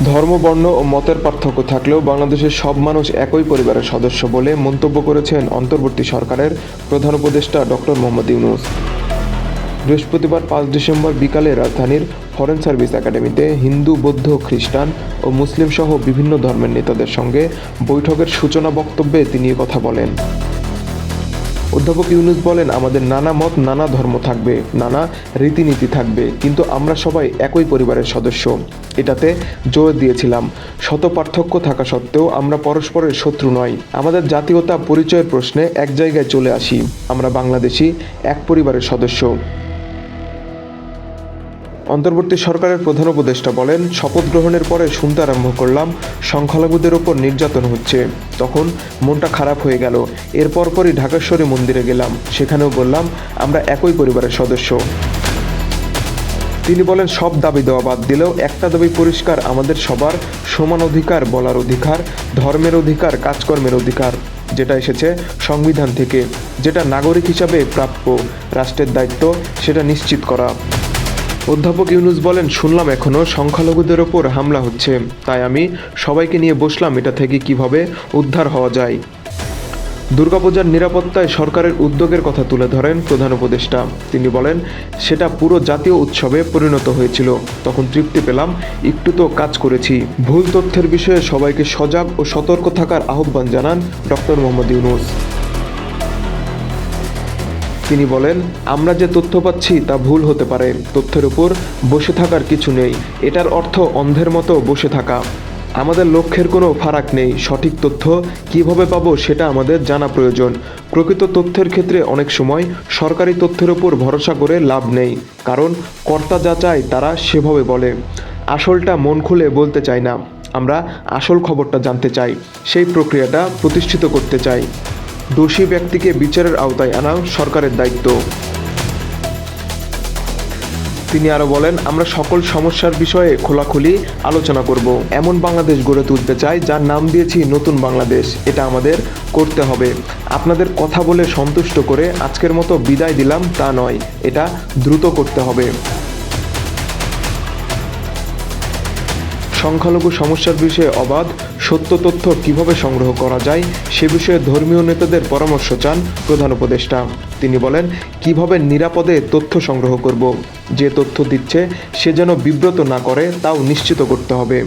ধর্ম, বর্ণ ও মতের পার্থক্য থাকলেও বাংলাদেশের সব মানুষ একই পরিবারের সদস্য বলে মন্তব্য করেছেন অন্তর্বর্তী সরকারের প্রধান উপদেষ্টা ডক্টর মোহাম্মদ ইউনূস। বৃহস্পতিবার ৫ ডিসেম্বর বিকালে রাজধানীর ফরেন সার্ভিস একাডেমিতে হিন্দু, বৌদ্ধ, খ্রিস্টান ও মুসলিম সহ বিভিন্ন ধর্মের নেতাদের সঙ্গে বৈঠকের সূচনা বক্তব্যে তিনি এ কথা বলেন। অধ্যাপক ইউনূস বলেন, আমাদের নানা মত, নানা ধর্ম থাকবে, নানা রীতিনীতি থাকবে, কিন্তু আমরা সবাই একই পরিবারের সদস্য। এটাতে জোর দিয়েছিলাম। শত পার্থক্য থাকা সত্ত্বেও আমরা পরস্পরের শত্রু নই। আমাদের জাতীয়তা পরিচয়ের প্রশ্নে এক জায়গায় চলে আসি। আমরা বাংলাদেশি, এক পরিবারের সদস্য। অন্তর্বর্তী সরকারের প্রধান উপদেষ্টা বলেন, শপথ গ্রহণের পরে শুনতে আরম্ভ করলাম সংখ্যালঘুদের ওপর নির্যাতন হচ্ছে। তখন মনটা খারাপ হয়ে গেল। এর পরপরই ঢাকেশ্বরী মন্দিরে গেলাম। সেখানেও বললাম আমরা একই পরিবারের সদস্য। তিনি বলেন, সব দাবি দেওয়া বাদ দিলেও একটা দাবি পরিষ্কার, আমাদের সবার সমান অধিকার, বলার অধিকার, ধর্মের অধিকার, কাজকর্মের অধিকার, যেটা এসেছে সংবিধান থেকে, যেটা নাগরিক হিসাবে প্রাপ্য। রাষ্ট্রের দায়িত্ব সেটা নিশ্চিত করা। অধ্যাপক ইউনূস বলেন, শুনলাম এখনও সংখ্যালঘুদের ওপর হামলা হচ্ছে, তাই আমি সবাইকে নিয়ে বসলাম এটা থেকে কিভাবে উদ্ধার হওয়া যায়। দুর্গাপূজার নিরাপত্তায় সরকারের উদ্যোগের কথা তুলে ধরেন প্রধান উপদেষ্টা। তিনি বলেন, সেটা পুরো জাতীয় উৎসবে পরিণত হয়েছিল। তখন তৃপ্তি পেলাম, একটু তো কাজ করেছি। ভুল তথ্যের বিষয়ে সবাইকে সজাগ ও সতর্ক থাকার আহ্বান জানান ডক্টর মোহাম্মদ ইউনূস। তিনি বলেন, আমরা যে তথ্য পাচ্ছি তা ভুল হতে পারে। তথ্যের উপর বসে থাকার কিছু নেই। এটার অর্থ অন্ধের মতো বসে থাকা। আমাদের লক্ষ্যের কোনো ফারাক নেই। সঠিক তথ্য কিভাবে পাবো সেটা আমাদের জানা প্রয়োজন। প্রকৃত তথ্যের ক্ষেত্রে অনেক সময় সরকারি তথ্যের উপর ভরসা করে লাভ নেই, কারণ কর্তা যা চায় তারা সেভাবে বলে। আসলটা মন খুলে বলতে চাই না। আমরা আসল খবরটা জানতে চাই, সেই প্রক্রিয়াটা প্রতিষ্ঠিত করতে চাই। দোষী ব্যক্তিকে বিচারের আওতায় আনা সরকারের দায়িত্ব। তিনি আরও বলেন, আমরা সকল সমস্যার বিষয়ে খোলাখুলি আলোচনা করব। এমন বাংলাদেশ গড়ে তুলতে চাই যার নাম দিয়েছি নতুন বাংলাদেশ। এটা আমাদের করতে হবে। আপনাদের কথা বলে সন্তুষ্ট করে আজকের মতো বিদায় দিলাম তা নয়, এটা দ্রুত করতে হবে। সংখ্যালঘু সমস্যার বিষয়ে অবাধ সত্য তথ্য কীভাবে সংগ্রহ করা যায় সে বিষয়ে ধর্মীয় নেতাদের পরামর্শ চান প্রধান উপদেষ্টা। তিনি বলেন, কিভাবে নিরাপদে তথ্য সংগ্রহ করব, যে তথ্য দিচ্ছে সে যেন বিব্রত না করে তাও নিশ্চিত করতে হবে।